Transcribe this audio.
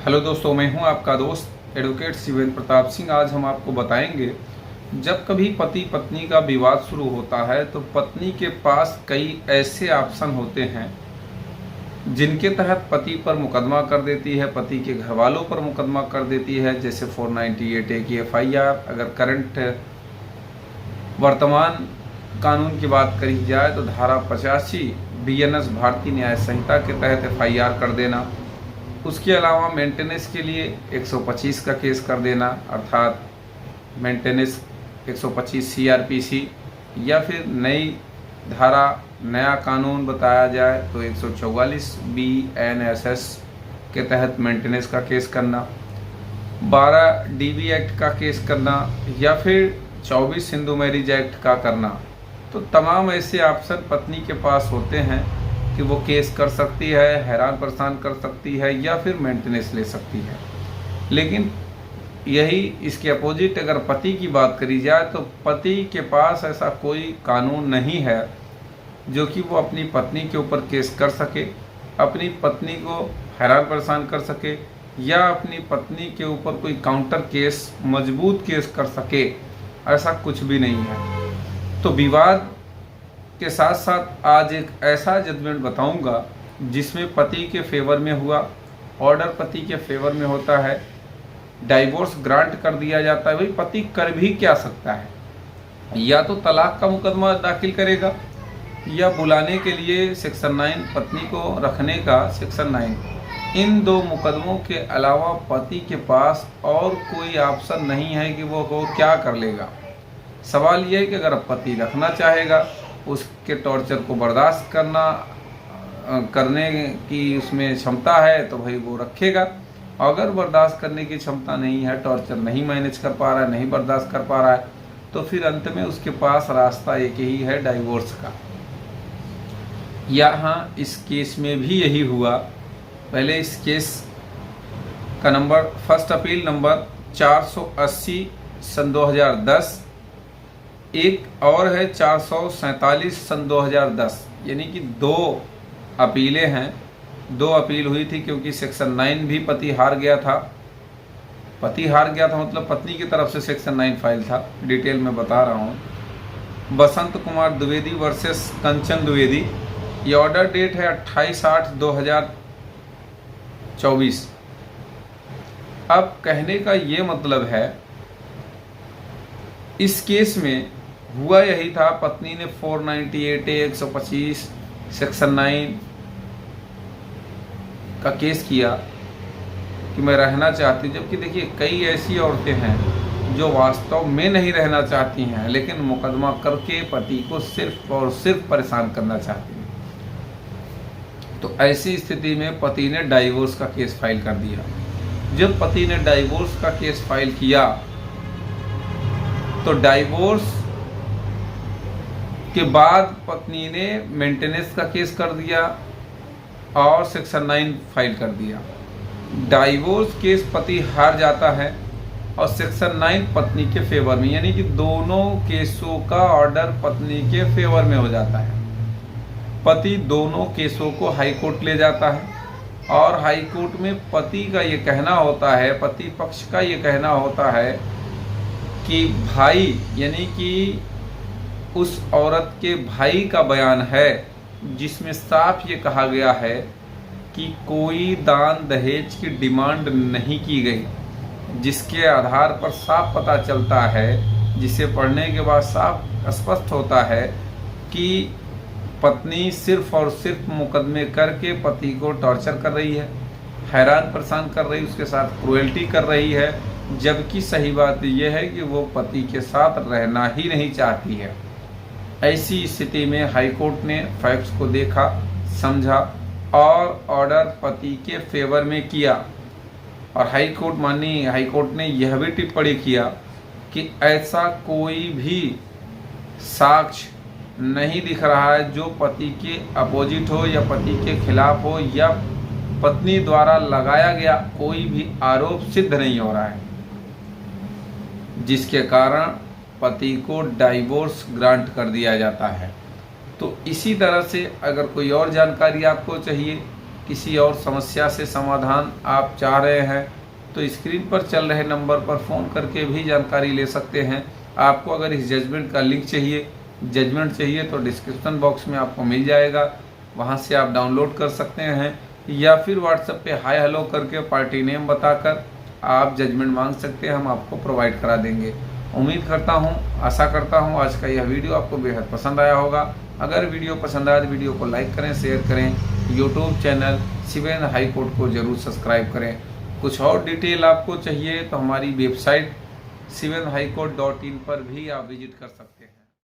Hello दोस्तों, मैं हूं आपका दोस्त एडवोकेट शिवेंद्र प्रताप सिंह। आज हम आपको बताएंगे, जब कभी पति पत्नी का विवाद शुरू होता है तो पत्नी के पास कई ऐसे ऑप्शन होते हैं जिनके तहत पति पर मुकदमा कर देती है, पति के घर वालों पर मुकदमा कर देती है। जैसे 498A की FIR, अगर करंट वर्तमान कानून की बात करी जाए तो धारा 85 BNS भारतीय न्याय संहिता के तहत FIR कर देना। उसके अलावा मेंटेनेंस के लिए 125 का केस कर देना, अर्थात मेंटेनेंस 125 CRPC, या फिर नई धारा नया कानून बताया जाए तो 144 BNSS के तहत मेंटेनेंस का केस करना, 12 DB एक्ट का केस करना, या फिर 24 हिंदू मैरिज एक्ट का करना। तो तमाम ऐसे ऑप्शन पत्नी के पास होते हैं कि वो केस कर सकती है, हैरान परेशान कर सकती है, या फिर मेंटेनेंस ले सकती है। लेकिन यही इसके अपोजिट अगर पति की बात करी जाए तो पति के पास ऐसा कोई कानून नहीं है जो कि वो अपनी पत्नी के ऊपर केस कर सके, अपनी पत्नी को हैरान परेशान कर सके, या अपनी पत्नी के ऊपर कोई काउंटर केस, मजबूत केस कर सके। ऐसा कुछ भी नहीं है। तो विवाद के साथ साथ आज एक ऐसा जजमेंट बताऊंगा जिसमें पति के फेवर में हुआ, ऑर्डर पति के फेवर में होता है, डाइवोर्स ग्रांट कर दिया जाता है। भाई पति कर भी क्या सकता है, या तो तलाक का मुकदमा दाखिल करेगा, या बुलाने के लिए सेक्शन 9, पत्नी को रखने का सेक्शन 9। इन दो मुकदमों के अलावा पति के पास और कोई ऑप्शन नहीं है कि वो क्या कर लेगा। सवाल यह है कि अगर पति रखना चाहेगा, उसके टॉर्चर को बर्दाश्त करने की उसमें क्षमता है तो भाई वो रखेगा। अगर बर्दाश्त करने की क्षमता नहीं है, टॉर्चर नहीं मैनेज कर पा रहा है, नहीं बर्दाश्त कर पा रहा है, तो फिर अंत में उसके पास रास्ता एक ही है, डाइवोर्स का। यहाँ इस केस में भी यही हुआ। पहले इस केस का नंबर, फर्स्ट अपील नंबर 480 सन 2010, एक और है 447 सन 2010, यानी कि 2 अपीलें हैं। 2 अपील हुई थी क्योंकि सेक्शन 9 भी पति हार गया था। पति हार गया था मतलब पत्नी की तरफ से सेक्शन 9 फाइल था। डिटेल में बता रहा हूँ। बसंत कुमार द्विवेदी वर्सेस कंचन द्विवेदी। ये ऑर्डर डेट है 28/8/2024। अब कहने का ये मतलब है, इस केस में हुआ यही था, पत्नी ने 498A 125 सेक्शन 9 का केस किया कि मैं रहना चाहती, जबकि देखिए कई ऐसी औरतें हैं जो वास्तव में नहीं रहना चाहती हैं, लेकिन मुकदमा करके पति को सिर्फ और सिर्फ परेशान करना चाहती हैं। तो ऐसी स्थिति में पति ने डाइवोर्स का केस फाइल कर दिया। जब पति ने डाइवोर्स का केस फाइल किया तो डाइवोर्स के बाद पत्नी ने मेंटेनेंस का केस कर दिया और सेक्शन 9 फाइल कर दिया। डाइवोर्स केस पति हार जाता है और सेक्शन 9 पत्नी के फेवर में, यानी कि दोनों केसों का ऑर्डर पत्नी के फेवर में हो जाता है। पति दोनों केसों को हाई कोर्ट ले जाता है और हाई कोर्ट में पति का ये कहना होता है, पति पक्ष का ये कहना होता है कि भाई, यानी कि उस औरत के भाई का बयान है जिसमें साफ ये कहा गया है कि कोई दान दहेज की डिमांड नहीं की गई, जिसके आधार पर साफ पता चलता है, जिसे पढ़ने के बाद साफ स्पष्ट होता है कि पत्नी सिर्फ और सिर्फ मुकदमे करके पति को टॉर्चर कर रही है, हैरान परेशान कर रही है, उसके साथ क्रूएल्टी कर रही है, जबकि सही बात यह है कि वो पति के साथ रहना ही नहीं चाहती है। ऐसी स्थिति में हाई कोर्ट ने फैक्ट्स को देखा, समझा और ऑर्डर पति के फेवर में किया। और हाई कोर्ट ने यह भी टिप्पणी किया कि ऐसा कोई भी साक्ष्य नहीं दिख रहा है जो पति के अपोजिट हो या पति के खिलाफ हो, या पत्नी द्वारा लगाया गया कोई भी आरोप सिद्ध नहीं हो रहा है, जिसके कारण पति को डाइवोर्स ग्रांट कर दिया जाता है। तो इसी तरह से अगर कोई और जानकारी आपको चाहिए किसी और समस्या से समाधान आप चाह रहे हैं तो स्क्रीन पर चल रहे नंबर पर फ़ोन करके भी जानकारी ले सकते हैं। आपको अगर इस जजमेंट का लिंक चाहिए, जजमेंट चाहिए तो डिस्क्रिप्शन बॉक्स में आपको मिल जाएगा, वहां से आप डाउनलोड कर सकते हैं, या फिर व्हाट्सएप पे हाय हेलो करके पार्टी नेम बताकर आप जजमेंट मांग सकते हैं, हम आपको प्रोवाइड करा देंगे। उम्मीद करता हूं, आशा करता हूं आज का यह वीडियो आपको बेहद पसंद आया होगा। अगर वीडियो पसंद आया तो वीडियो को लाइक करें, शेयर करें। YouTube channel Shivendra high court को जरूर सब्सक्राइब करें। कुछ और डिटेल आपको चाहिए तो हमारी वेबसाइट shivendrahighcourt.in पर भी आप विजिट कर सकते हैं।